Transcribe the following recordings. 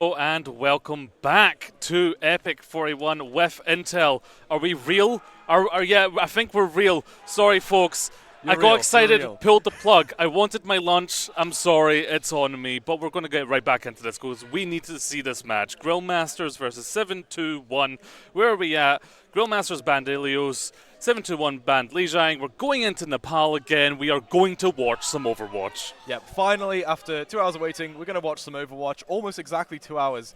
And welcome back to EPIC41 with Intel. Are we real? Yeah, I think we're real. Sorry, folks. I got excited, pulled the plug. I wanted my lunch. I'm sorry, it's on me. But we're going to get right back into this because we need to see this match. Grillmasters versus 721. Where are we at? Grillmasters banned Ilios. 721 banned Lijiang. We're going into Nepal again. We are going to watch some Overwatch. Yep, finally, after 2 hours of waiting, we're going to watch some Overwatch. Almost exactly 2 hours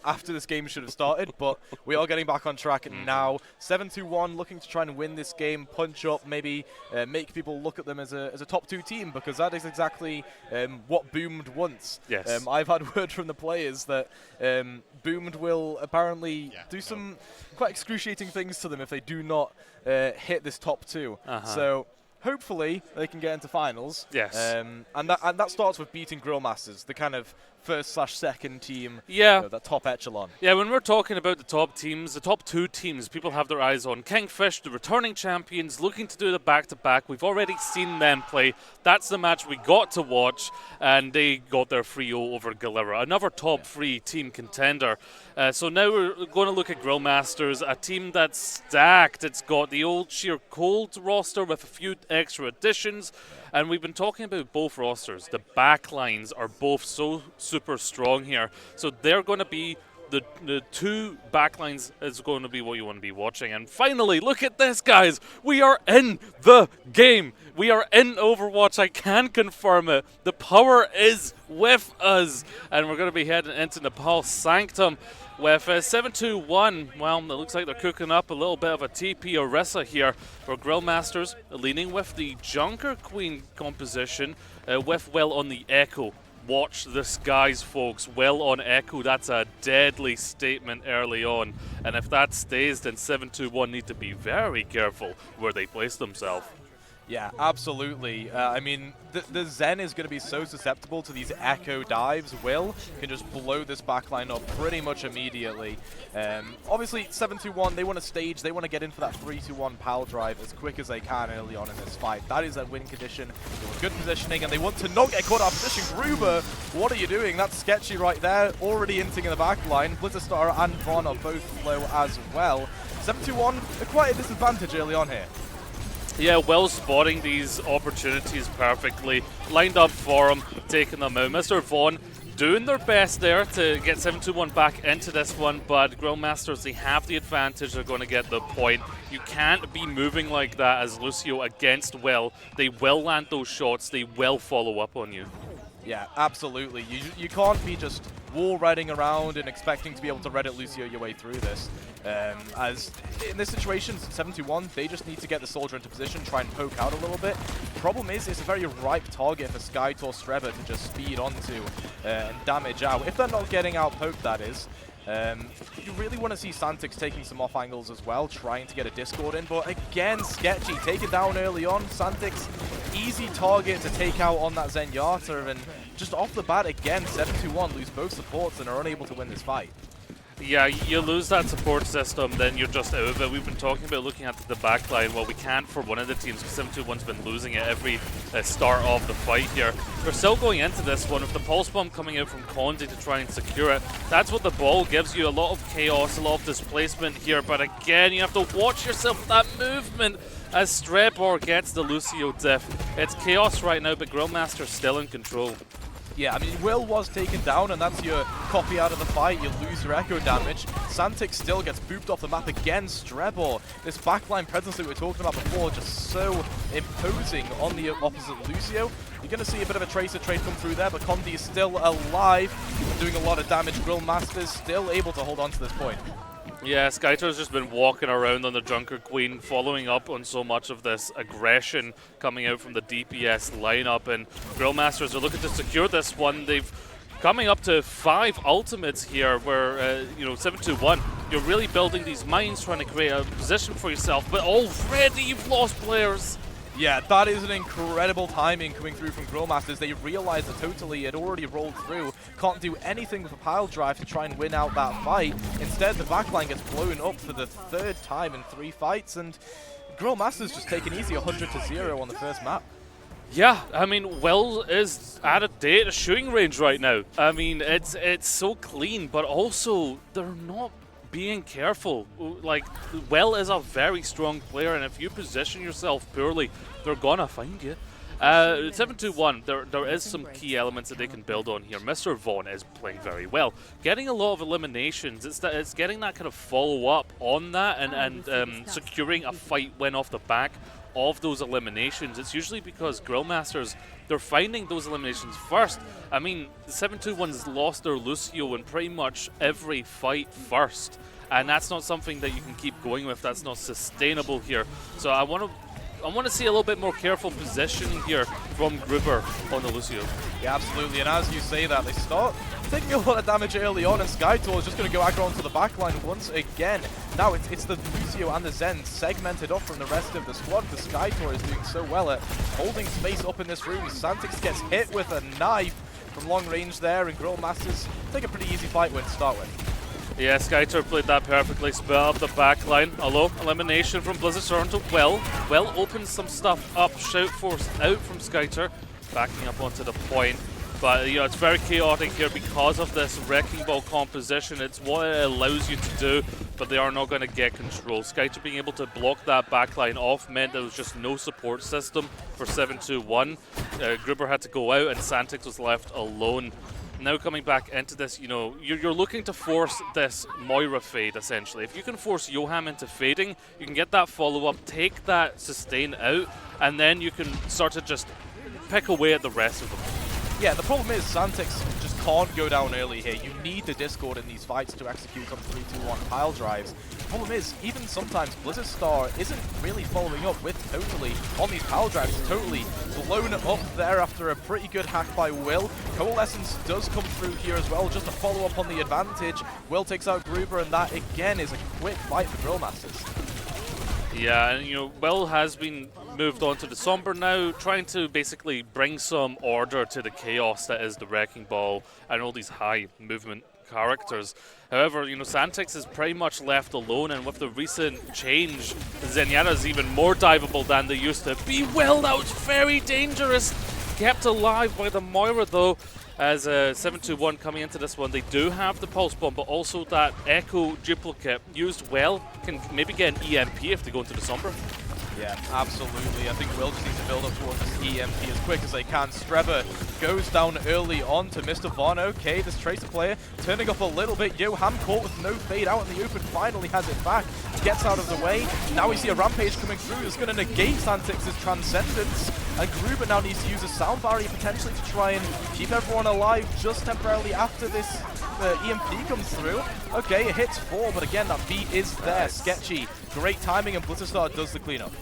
after this game should have started, but we are getting back on track now. 721 looking to try and win this game, punch up, maybe make people look at them as a top 2 team, because that is exactly what Boomed wants. Yes. I've had word from the players that Boomed will apparently do some quite excruciating things to them if they do not hit this top 2. So hopefully they can get into finals. Yes. And that starts with beating Grillmasters, the kind of first/second team. Yeah. That top echelon. Yeah, when we're talking about the top teams, the top 2 teams, people have their eyes on Kingfish, the returning champions, looking to do the back-to-back. We've already seen them play. That's the match we got to watch, and they got their 3-0 over Galera, another top 3 team contender. So now we're going to look at Grillmasters, a team that's stacked. It's got the old sheer cold roster with a few extra additions. And we've been talking about both rosters. The backlines are both so super strong here. So they're going to be, the 2 backlines is going to be what you want to be watching. And finally, look at this, guys. We are in the game. We are in Overwatch. I can confirm it. The power is with us. And we're going to be heading into Nepal Sanctum with 721. Well, it looks like they're cooking up a little bit of a TP Orisa here for Grillmasters, leaning with the Junker Queen composition, with Well on the Echo. Watch the skies, folks. Well on Echo, that's a deadly statement early on. And if that stays, then 721 need to be very careful where they place themselves. Yeah, absolutely. I mean, the Zen is going to be so susceptible to these echo dives. Will can just blow this backline up pretty much immediately. Obviously, 721, they want to stage, they want to get in for that 3-2-1 pal drive as quick as they can early on in this fight. That is a win condition. They want good positioning, and they want to not get caught out of position. Gruber, what are you doing? That's sketchy right there. Already inting in the backline. Blizzardstar and Von are both low as well. 721, quite a disadvantage early on here. Yeah, well spotting these opportunities perfectly. Lined up for him, taking them out. Mr. Vaughn doing their best there to get 721 back into this one, but Grillmasters, they have the advantage. They're going to get the point. You can't be moving like that as Lucio against Will. They will land those shots. They will follow up on you. Yeah, absolutely. You can't be just wall riding around and expecting to be able to Reddit Lucio your way through this. As in this situation, 721, they just need to get the soldier into position, try and poke out a little bit. Problem is, it's a very ripe target for Skytor Streba to just speed onto and damage out. If they're not getting out poked, that is. You really want to see Santix taking some off angles as well, trying to get a Discord in, but again, sketchy. Take it down early on. Santix, easy target to take out on that Zenyatta, and just off the bat again, 721 lose both supports and are unable to win this fight. Yeah, you lose that support system, then you're just out of it. We've been talking about looking at the backline. Well, we can't for one of the teams because 721's been losing it every start of the fight here. We're still going into this one with the Pulse Bomb coming out from Condi to try and secure it. That's what the ball gives you, a lot of chaos, a lot of displacement here. But again, you have to watch yourself with that movement as Strebor gets the Lucio diff. It's chaos right now, but Grillmaster's still in control. Yeah, I mean, Will was taken down, and that's your copy out of the fight. You lose your echo damage. Santix still gets booped off the map again. Strebor, this backline presence that we were talking about before, just so imposing on the opposite Lucio. You're going to see a bit of a Tracer trade come through there, but Condi is still alive, doing a lot of damage. Grillmasters still able to hold on to this point. Yeah, Skytor's just been walking around on the Junker Queen, following up on so much of this aggression coming out from the DPS lineup, and Grillmasters are looking to secure this one. They've coming up to 5 ultimates here where, 721, you're really building these mines, trying to create a position for yourself, but already you've lost players. Yeah, that is an incredible timing coming through from Grillmasters. They realized that totally had already rolled through, can't do anything with a pile drive to try and win out that fight. Instead, the backline gets blown up for the 3rd time in 3 fights, and Grillmasters just take an easy 100-0 on the first map. Yeah, I mean, Will is at a data shooting range right now. I mean, it's so clean, but also they're not being careful. Like, Will is a very strong player, and if you position yourself poorly, they're gonna find you. 7-2-1, there is some key elements that they can build on here. Mr. Vaughn is playing very well. Getting a lot of eliminations, it's getting that kind of follow-up on that and securing a fight win off the back of those eliminations. It's usually because Grillmasters, they're finding those eliminations first. I mean, the 7-2-1's lost their Lucio in pretty much every fight first, and that's not something that you can keep going with. That's not sustainable here. So I want to see a little bit more careful positioning here from Gruber on the Lucio. Yeah, absolutely. And as you say that, they start taking a lot of damage early on, and Skytor is just going to go aggro onto the backline once again. Now it's the Lucio and the Zen segmented off from the rest of the squad, because Skytor is doing so well at holding space up in this room. Santix gets hit with a knife from long range there, and Grillmasters take a pretty easy fight win to start with. Yeah, Skytor played that perfectly. Split up the back line. Although, elimination from Blizzard Toronto. Well opens some stuff up. Shout Force out from Skytor. Backing up onto the point. But, you know, it's very chaotic here because of this Wrecking Ball composition. It's what it allows you to do, but they are not going to get control. Skytor being able to block that backline off meant there was just no support system for 7-2-1. Gruber had to go out, and Santix was left alone. Now coming back into this, you know, you're looking to force this Moira fade, essentially. If you can force Yoham into fading, you can get that follow-up, take that sustain out, and then you can start to just pick away at the rest of them. Yeah, the problem is Santix just can't go down early here. You need the Discord in these fights to execute some 3-2-1 pile drives. The problem is, even sometimes Blizzard Star isn't really following up with Totally on these pile drives. Totally blown up there after a pretty good hack by Will. Coalescence does come through here as well, just to follow up on the advantage. Will takes out Gruber, and that again is a quick fight for Grillmasters. Yeah, and you know, Will has been moved on to the Somber now, trying to basically bring some order to the chaos that is the Wrecking Ball and all these high movement characters. However, you know, Santix is pretty much left alone, and with the recent change, Zenyatta is even more diveable than they used to be. Will, that was very dangerous. Kept alive by the Moira though. As 7-2-1 coming into this one, they do have the Pulse Bomb, but also that Echo duplicate used well can maybe get an EMP if they go into the Sombra. Yeah, absolutely. I think Will just needs to build up towards this EMP as quick as they can. Streba goes down early on to Mr. Vaughn. Okay, this Tracer player turning up a little bit. Yoham caught with no fade out in the open, finally has it back. Gets out of the way. Now we see a Rampage coming through. It's going to negate Santix's Transcendence. And Gruber now needs to use a Sound Barrier potentially to try and keep everyone alive just temporarily after this EMP comes through. Okay, it hits 4, but again, that beat is there. Sketchy. Great timing, and Blizzard Star does the cleanup.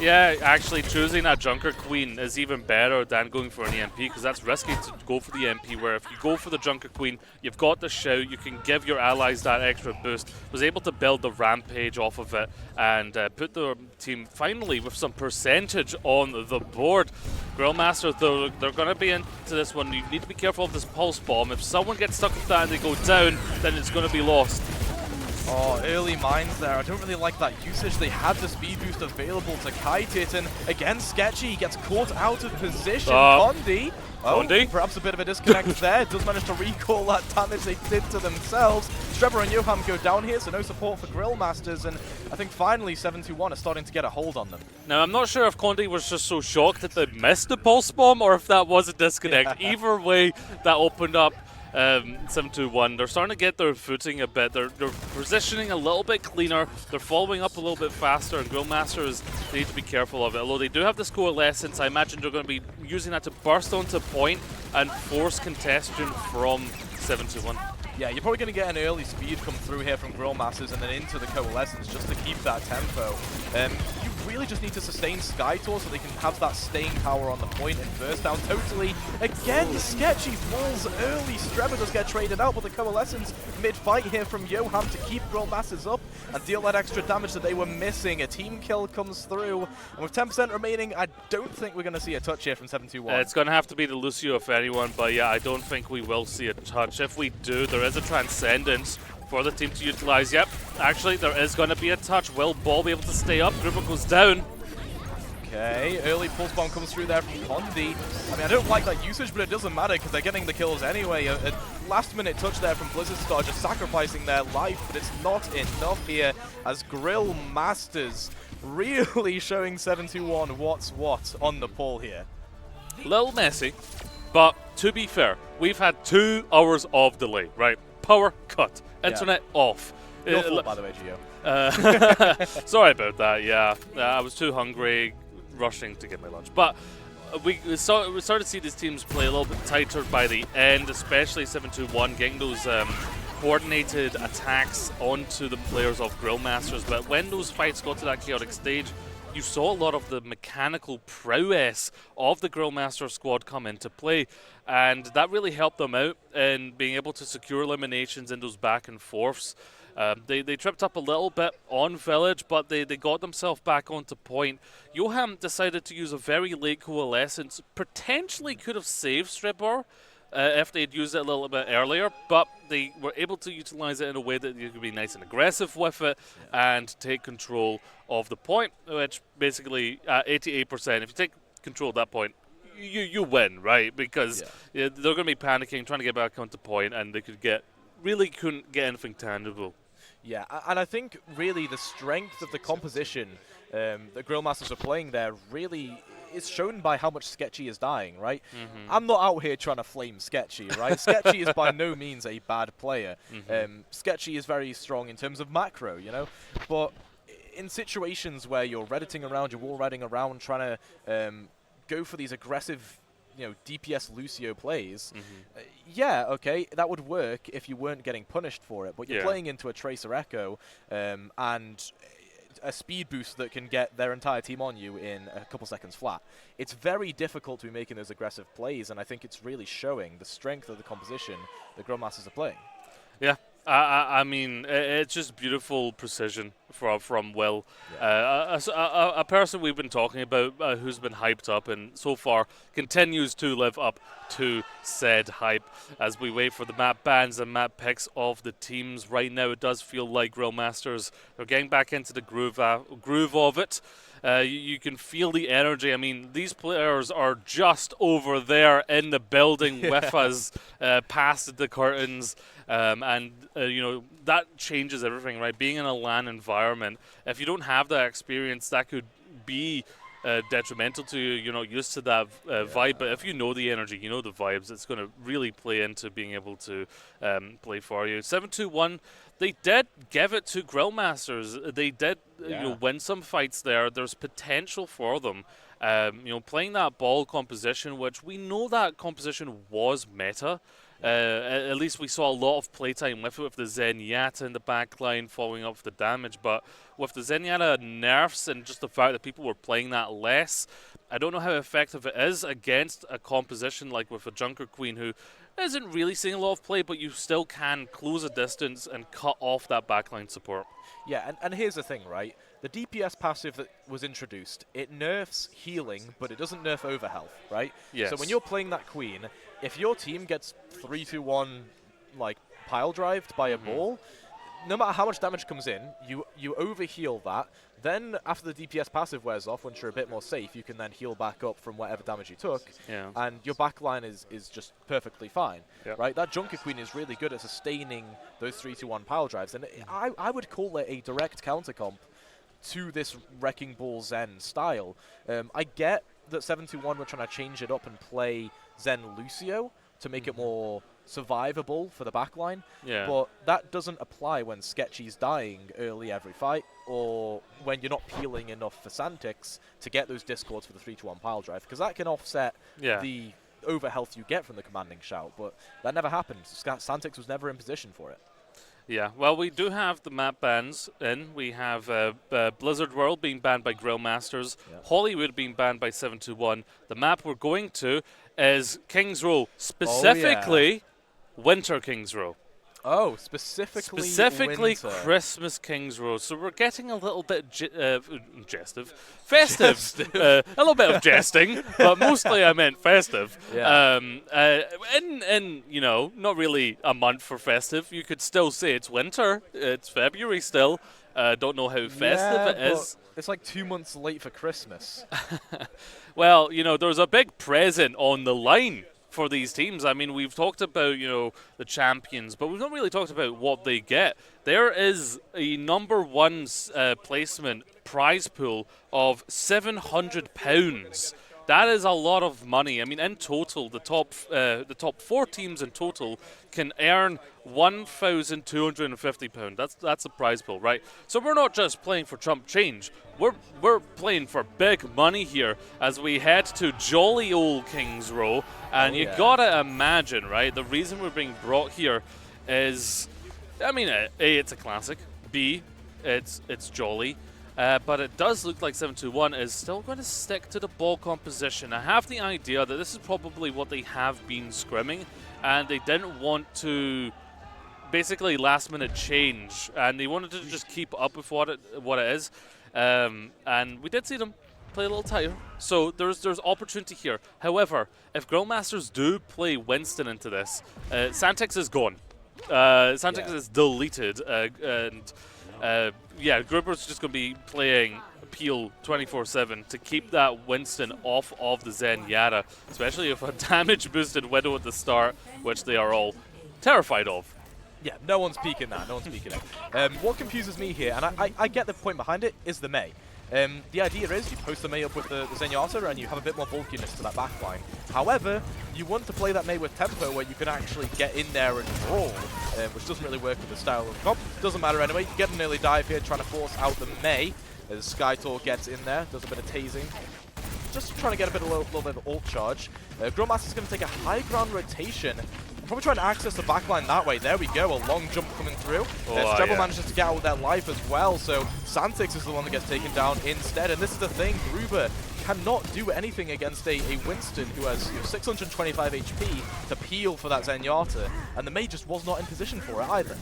Yeah, actually choosing that Junker Queen is even better than going for an EMP, because that's risky to go for the EMP, where if you go for the Junker Queen, you've got the shout, you can give your allies that extra boost. Was able to build the Rampage off of it and put the team finally with some percentage on the board. Grillmaster, though, they're going to be into this one. You need to be careful of this Pulse Bomb. If someone gets stuck with that and they go down, then it's going to be lost. Oh, early mines there. I don't really like that usage. They had the speed boost available to kite it, and again, Sketchy gets caught out of position. Condi. Perhaps a bit of a disconnect there. Does manage to recall that damage they did to themselves. Streba and Yoham go down here, so no support for Grillmasters, and I think finally 7-2-1 are starting to get a hold on them. Now, I'm not sure if Condi was just so shocked that they missed the Pulse Bomb, or if that was a disconnect. Yeah. Either way, that opened up 7-2-1. They're starting to get their footing a bit. They're positioning a little bit cleaner. They're following up a little bit faster, and Grillmasters need to be careful of it. Although they do have this Coalescence, I imagine they're going to be using that to burst onto point and force congestion from 7-2-1. Yeah, you're probably going to get an early speed come through here from Grillmasters and then into the Coalescence just to keep that tempo. You really just need to sustain Skytor so they can have that staying power on the point and burst down totally. Again, Sketchy falls early. Streba does get traded out, but the Coalescence mid-fight here from Yoham to keep Grillmasters up and deal that extra damage that they were missing. A team kill comes through, and with 10% remaining, I don't think we're going to see a touch here from 7-2-1. It's going to have to be the Lucio if anyone, but yeah, I don't think we will see a touch. If we do, there is a Transcendence for the team to utilize. Yep, actually, there is going to be a touch. Will Ball be able to stay up? Gruber goes down. Okay, early pulse bomb comes through there from Condi. I mean, I don't like that usage, but it doesn't matter because they're getting the kills anyway. A last-minute touch there from Blizzard Star, just sacrificing their life, but it's not enough here as Grill Masters really showing 721 what's what on the pull here. Little messy, but to be fair, we've had 2 hours of delay, right? Power cut, internet off. Your fault, by the way, Gio. Sorry about that, yeah. I was too hungry, rushing to get my lunch. But we started to see these teams play a little bit tighter by the end, especially 721, getting those coordinated attacks onto the players of Grill Masters. But when those fights got to that chaotic stage, you saw a lot of the mechanical prowess of the Grill Master squad come into play, and that really helped them out in being able to secure eliminations in those back and forths. They tripped up a little bit on Village, but they got themselves back onto point. Johan decided to use a very late coalescence, potentially could have saved Stripper if they'd used it a little bit earlier, but they were able to utilize it in a way that you could be nice and aggressive with it and take control of the point, which basically at 88%, if you take control at that point, you win, right? Because they're going to be panicking, trying to get back onto point, and they couldn't get anything tangible. Yeah, and I think really the strength of the composition that Grill Masters are playing there really is shown by how much Sketchy is dying, right? I'm not out here trying to flame Sketchy, right? Sketchy is by no means a bad player. Sketchy is very strong in terms of macro, you know? But in situations where you're redditing around, you're wall riding around, trying to go for these aggressive, you know, DPS Lucio plays, yeah, okay, that would work if you weren't getting punished for it, but you're playing into a Tracer Echo and a speed boost that can get their entire team on you in a couple seconds flat. It's very difficult to be making those aggressive plays, and I think it's really showing the strength of the composition the Grandmasters are playing. Yeah, I mean, it's just beautiful precision from Will. A person we've been talking about who's been hyped up and so far continues to live up to said hype as we wait for the map bans and map picks of the teams. Right now it does feel like Grill Masters are getting back into the groove of it. You can feel the energy. I mean, these players are just over there in the building with us, past the curtains, and you know, that changes everything, right? Being in a LAN environment, if you don't have that experience, that could be detrimental to you. You're not used to that vibe, but if you know the energy, you know the vibes, it's going to really play into being able to play for you. 721, they did give it to Grill Masters. They did you know, win some fights there. There's potential for them. You know, playing that ball composition, which we know that composition was meta. At least we saw a lot of playtime with it, with the Zenyatta in the backline following up the damage. But with the Zenyatta nerfs and just the fact that people were playing that less, I don't know how effective it is against a composition like with a Junker Queen who isn't really seeing a lot of play, but you still can close a distance and cut off that backline support. Yeah, and here's the thing, right? The DPS passive that was introduced, it nerfs healing, but it doesn't nerf overhealth, right? Yes. So when you're playing that Queen, if your team gets 3-2-1 like pile drived by a ball, no matter how much damage comes in, you overheal that. Then after the DPS passive wears off, once you're a bit more safe, you can then heal back up from whatever damage you took, and your backline is just perfectly fine, right? That Junker Queen is really good at sustaining those 3-2-1 pile drives, and I would call it a direct counter comp to this Wrecking Ball Zen style. I get that 721 were trying to change it up and play Zen Lucio to make it more survivable for the backline, but that doesn't apply when Sketchy's dying early every fight, or when you're not peeling enough for Santix to get those discords for the 3-2-1 pile drive, because that can offset the overhealth you get from the commanding shout, but that never happened. Santix was never in position for it. Yeah, well, we do have the map bans in. We have Blizzard World being banned by Grill Masters, Hollywood being banned by 721. The map we're going to is King's Row, specifically Winter King's Row. Oh, specifically winter. Christmas King's Row. So we're getting a little bit festive. A little bit of jesting, but mostly I meant festive. In you know, not really a month for festive. You could still say it's winter. It's February still. Don't know how festive it is. It's like 2 months late for Christmas. Well, you know, there's a big present on the line for these teams. I mean, we've talked about, you know, the champions, but we've not really talked about what they get. There is a #1 placement prize pool of £700. That is a lot of money. I mean, in total, the top 4 teams in total can earn £1,250. That's a prize pool, right? So we're not just playing for chump change. We're playing for big money here as we head to jolly old Kings Row, and you gotta imagine, right? The reason we're being brought here is, I mean, A, it's a classic. B, it's jolly. But it does look like 721 is still going to stick to the ball composition. I have the idea that this is probably what they have been scrimming, and they didn't want to basically last-minute change, and they wanted to just keep up with what it is. And we did see them play a little tighter, so there's opportunity here. However, if Grillmasters do play Winston into this, Santix is gone. Santix is deleted, and yeah, Gruber's just going to be playing Peel 24/7 to keep that Winston off of the Zenyatta, especially if a damage-boosted Widow at the start, which they are all terrified of. Yeah, no one's peeking that. No one's peeking it. What confuses me here, and I get the point behind it, is the Mei. The idea is you post the Mei up with the Zenyatta and you have a bit more bulkiness to that backline. However, you want to play that Mei with tempo where you can actually get in there and brawl, which doesn't really work with the style of comp. Doesn't matter anyway. You get an early dive here, trying to force out the Mei. As Skytor gets in there, does a bit of tasing. Just trying to get a little bit of ult charge. Grillmaster's going to take a high ground rotation. Probably trying to access the backline that way. There we go, a long jump coming through. Strebel manages to get out with that life as well, so Santix is the one that gets taken down instead. And this is the thing, Gruber cannot do anything against a Winston who has 625 HP to peel for that Zenyatta, and the Mei just was not in position for it either.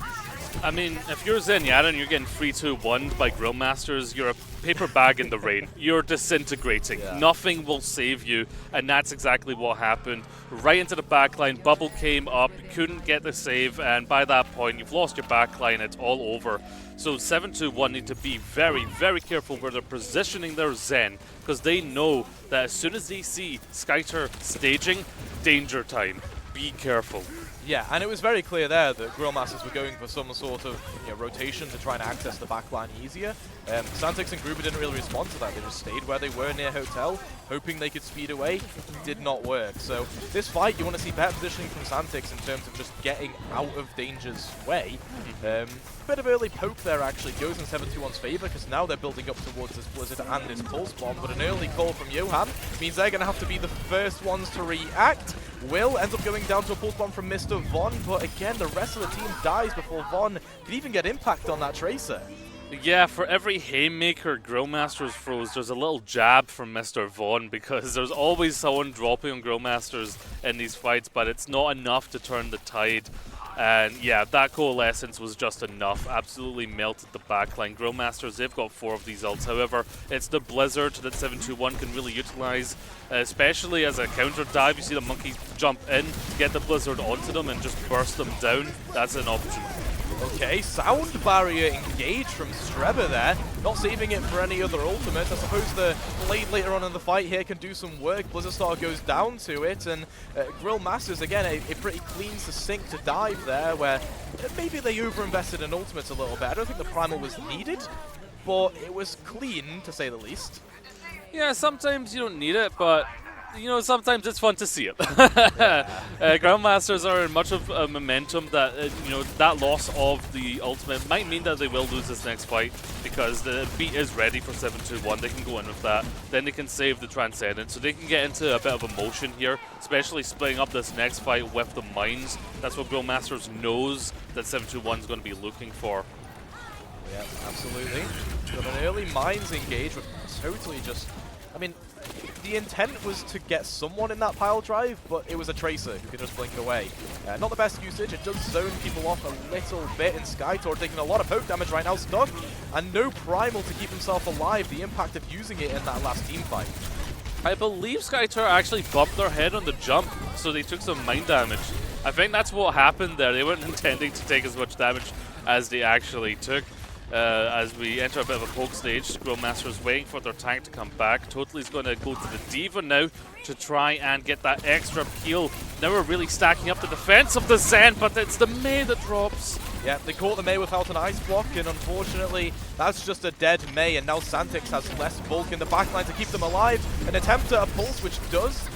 I mean, if you're Zenyatta and you're getting 3-2-1'd by Grillmasters, you're a paper bag in the rain. You're disintegrating. Yeah. Nothing will save you, and that's exactly what happened. Right into the backline, bubble came up, you couldn't get the save, and by that point, you've lost your backline, it's all over. So 721 need to be very, very careful where they're positioning their Zen, because they know that as soon as they see Skyter staging, danger time. Be careful. Yeah, and it was very clear there that Grillmasters were going for some sort of rotation to try and access the backline easier. Santix and Gruber didn't really respond to that. They just stayed where they were near Hotel, hoping they could speed away. Did not work. So this fight, you want to see better positioning from Santix in terms of just getting out of danger's way. Bit of early poke there actually goes in 721's favor, because now they're building up towards this Blizzard and this Pulse Bomb, but an early call from Johan means they're going to have to be the first ones to react. Will ends up going down to a Pulse Bomb from Mr. Von, but again, the rest of the team dies before Von could even get impact on that Tracer. Yeah, for every Haymaker Grillmasters throws, there's a little jab from Mr. Von, because there's always someone dropping on Grillmasters in these fights, but it's not enough to turn the tide. And yeah, that Coalescence was just enough. Absolutely melted the backline. Grillmasters, they've got 4 of these ults. However, it's the Blizzard that 721 can really utilize, especially as a counter dive. You see the Monkey jump in, get the Blizzard onto them, and just burst them down. That's an option. Okay, sound barrier engaged from Strebber there. Not saving it for any other ultimate. I suppose the Blade later on in the fight here can do some work. Blizzard Star goes down to it, and Grillmasters, again, a pretty clean, succinct dive there, where maybe they overinvested in ultimates a little bit. I don't think the Primal was needed, but it was clean, to say the least. Yeah, sometimes you don't need it, but sometimes it's fun to see it. Grandmasters are in much of a momentum that, that loss of the ultimate might mean that they will lose this next fight, because the beat is ready for 721. They can go in with that. Then they can save the Transcendent, so they can get into a bit of emotion here, especially splitting up this next fight with the mines. That's what Grillmasters knows that 721 is going to be looking for. Yeah, absolutely. Got an early mines engage, which totally just... I mean, the intent was to get someone in that pile drive, but it was a Tracer who could just blink away. Not the best usage. It does zone people off a little bit, and Skytor taking a lot of poke damage right now, stuck, and no Primal to keep himself alive. The impact of using it in that last team fight. I believe Skytor actually bumped their head on the jump, so they took some mine damage. I think that's what happened there. They weren't intending to take as much damage as they actually took. as we enter a bit of a poke stage. Grillmaster's waiting for their tank to come back. Totally's going to go to the Diva now to try and get that extra peel. Now we're really stacking up the defense of the Zen, but it's the Mei that drops. Yeah, they caught the Mei without an ice block, and unfortunately, that's just a dead Mei, and now Santix has less bulk in the backline to keep them alive. An attempt at a pulse, which does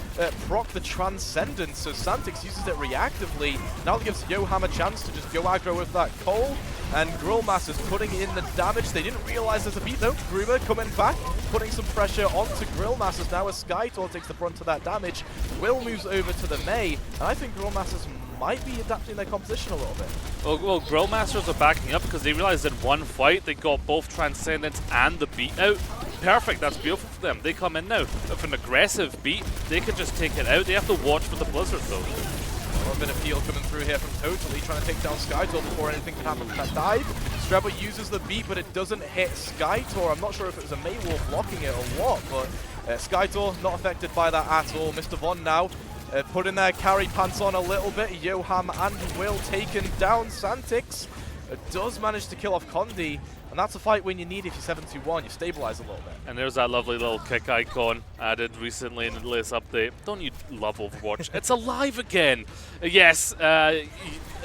proc the Transcendence, so Santix uses it reactively. Now it gives Yoham a chance to just go aggro with that Cole, and Grillmaster's putting in the damage. They didn't realize there's a beat though. Gruber coming back, putting some pressure onto Grillmasters now as Skytor takes the brunt of that damage. Will moves over to the Mei, and I think Grillmasters might be adapting their composition a little bit. Well, Grillmasters are backing up because they realized in one fight they got both Transcendence and the beat out. Perfect, that's beautiful for them. They come in now with an aggressive beat. They can just take it out. They have to watch for the Blizzard though. A little bit of peel coming through here from Totally, trying to take down Skytor before anything can happen with that dive. Strebber uses the beat, but it doesn't hit Skytor. I'm not sure if it was a Mei Wolf blocking it or what, but Skytor not affected by that at all. Mr. Von now putting their carry pants on a little bit. Yoham and Will taken down. Santix does manage to kill off Condi, and that's a fight when you need if you're 7-2-1, you stabilize a little bit. And there's that lovely little kick icon added recently in the latest update. Don't you love Overwatch? It's alive again! Yes,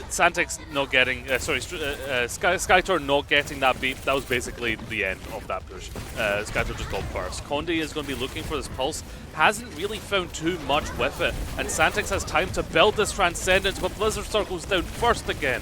Santix not getting, Skytor not getting that beat. That was basically the end of that push. Skytor just got burst. Condi is going to be looking for this pulse. Hasn't really found too much with it. And Santix has time to build this Transcendence, but Blizzard Star goes down first again.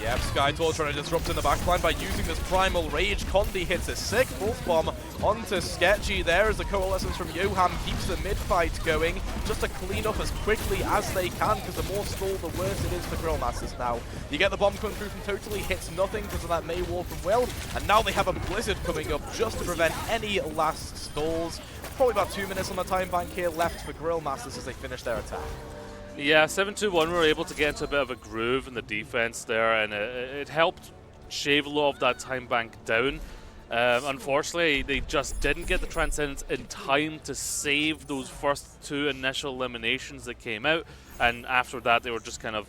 Yep, Skytor trying to disrupt in the backline by using this Primal Rage. Condi hits a sick pulse bomb onto Sketchy there as the Coalescence from Yoham keeps the mid-fight going, just to clean up as quickly as they can, because the more stall, the worse it is for Grillmasters now. You get the bomb coming through from Totally, hits nothing because of that Mei Wall from Will, and now they have a Blizzard coming up just to prevent any last stalls. Probably about 2 minutes on the time bank here left for Grillmasters as they finish their attack. Yeah, 7-2-1 were able to get into a bit of a groove in the defense there, and it helped shave a lot of that time bank down. Unfortunately, they just didn't get the Transcendence in time to save those first two initial eliminations that came out, and after that they were just kind of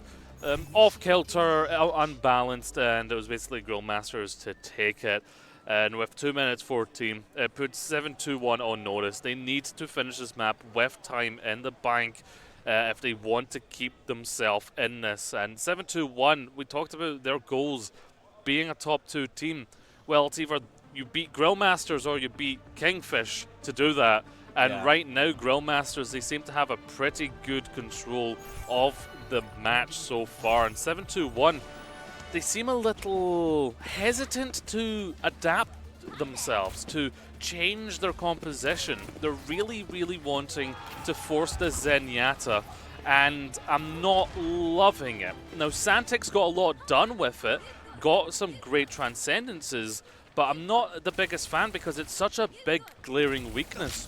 off-kilter, unbalanced, and it was basically Grillmasters to take it. And with 2 minutes 14, it puts 7-2-1 on notice. They need to finish this map with time in the bank if they want to keep themselves in this. And 7-2-1, we talked about their goals being a top 2 team. Well, it's either you beat Grillmasters or you beat Kingfish to do that. And right now, Grillmasters, they seem to have a pretty good control of the match so far. And 7-2-1, they seem a little hesitant to adapt themselves, to change their composition. They're really, really wanting to force the Zenyatta, and I'm not loving it. Now, Santix got a lot done with it, got some great Transcendences, but I'm not the biggest fan because it's such a big, glaring weakness.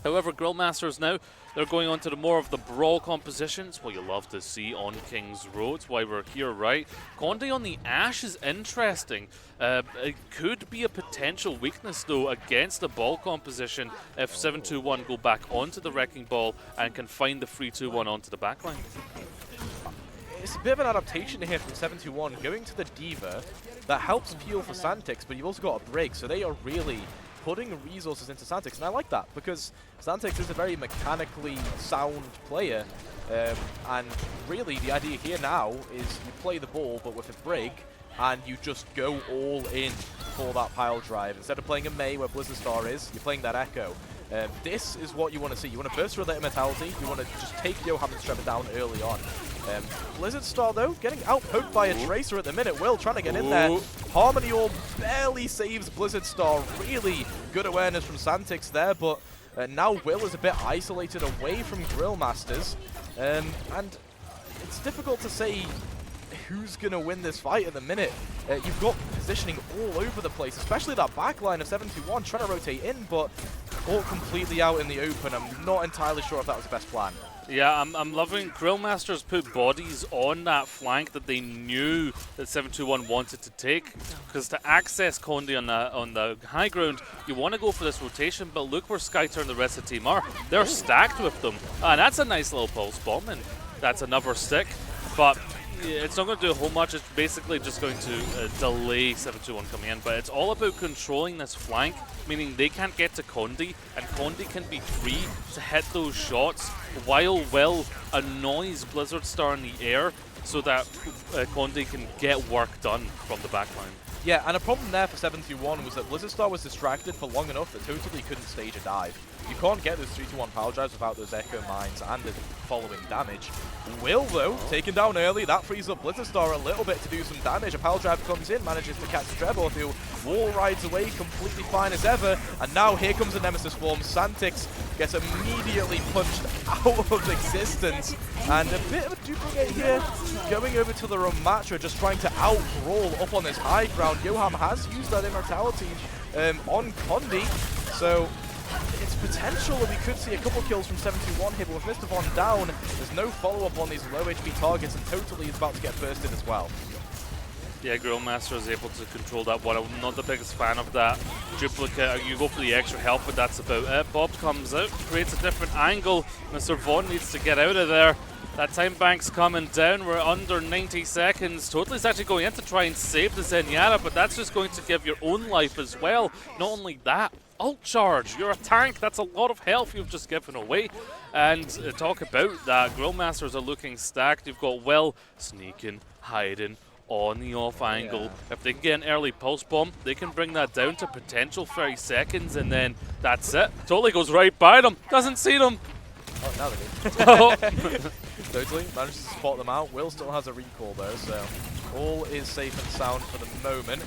However, Grillmasters now, they're going on to the more of the brawl compositions, what you love to see on King's Road, why we're here, right? Condi on the Ashe is interesting. It could be a potential weakness, though, against the ball composition if 7-2-1 go back onto the Wrecking Ball and can find the 3-2-1 onto the backline. It's a bit of an adaptation here from 7-2-1, going to the Diva. That helps peel for Santix, but you've also got a break, so they are really putting resources into Santix, and I like that because Santix is a very mechanically sound player, and really the idea here now is you play the ball but with a break, and you just go all in for that pile drive. Instead of playing a Mei where Blizzard Star is, you're playing that Echo. This is what you want to see. You want to burst through that immortality, you want to just take Yoham and Strebber down early on. Blizzard Star, though, getting out-poked by a Tracer at the minute. Will trying to get in there. Harmony Orb barely saves Blizzard Star. Really good awareness from Santix there, but now Will is a bit isolated away from Grillmasters. And it's difficult to say who's going to win this fight at the minute. You've got positioning all over the place, especially that backline of 7-2-1 trying to rotate in, but all completely out in the open. I'm not entirely sure if that was the best plan. Yeah, I'm loving Grillmasters put bodies on that flank that they knew that 7-2-1 wanted to take, because to access Condi on the high ground, you want to go for this rotation, but look where Skytor and the rest of the team are. They're stacked with them, and that's a nice little pulse bomb, and that's another stick, but it's not going to do a whole much. It's basically just going to delay 721 coming in, but it's all about controlling this flank, meaning they can't get to Condi, and Condi can be free to hit those shots while Will annoys Blizzard Star in the air so that Condi can get work done from the backline. Yeah, and a problem there for 721 was that Blizzard Star was distracted for long enough that totally couldn't stage a dive. You can't get those 3-1 power drives without those echo mines and the following damage. Will, though, taken down early, that frees up Blizzard Star a little bit to do some damage. A power drive comes in, manages to catch Trebor, who wall rides away completely fine as ever, and now here comes the Nemesis form. Santix gets immediately punched out of existence, and a bit of a duplicate here, going over to the Ramatra, just trying to out-brawl up on this high ground. Yoham has used that immortality on Condi, so it's potential that we could see a couple kills from 721 here, but with Mr. Von down, there's no follow-up on these low HP targets, and Totally is about to get bursted as well. Yeah, Grillmaster is able to control that one. I'm not the biggest fan of that duplicate. You go for the extra help, but that's about it. Bob comes out, creates a different angle. Mr. Vaughn needs to get out of there. That time bank's coming down. We're under 90 seconds. Totaly's actually going in to try and save the Zenyatta, but that's just going to give your own life as well. Not only that, ult charge. You're a tank. That's a lot of health you've just given away. And talk about that. Grillmasters are looking stacked. You've got Will sneaking, hiding on the off angle. Yeah. If they can get an early pulse bomb, they can bring that down to potential 30 seconds, and then that's it. Totally goes right by them. Doesn't see them. Oh, now they do. Totally manages to spot them out. Will still has a recall though, so all is safe and sound for the moment.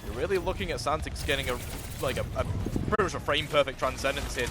You're really looking at Santix getting pretty much a frame perfect transcendence here.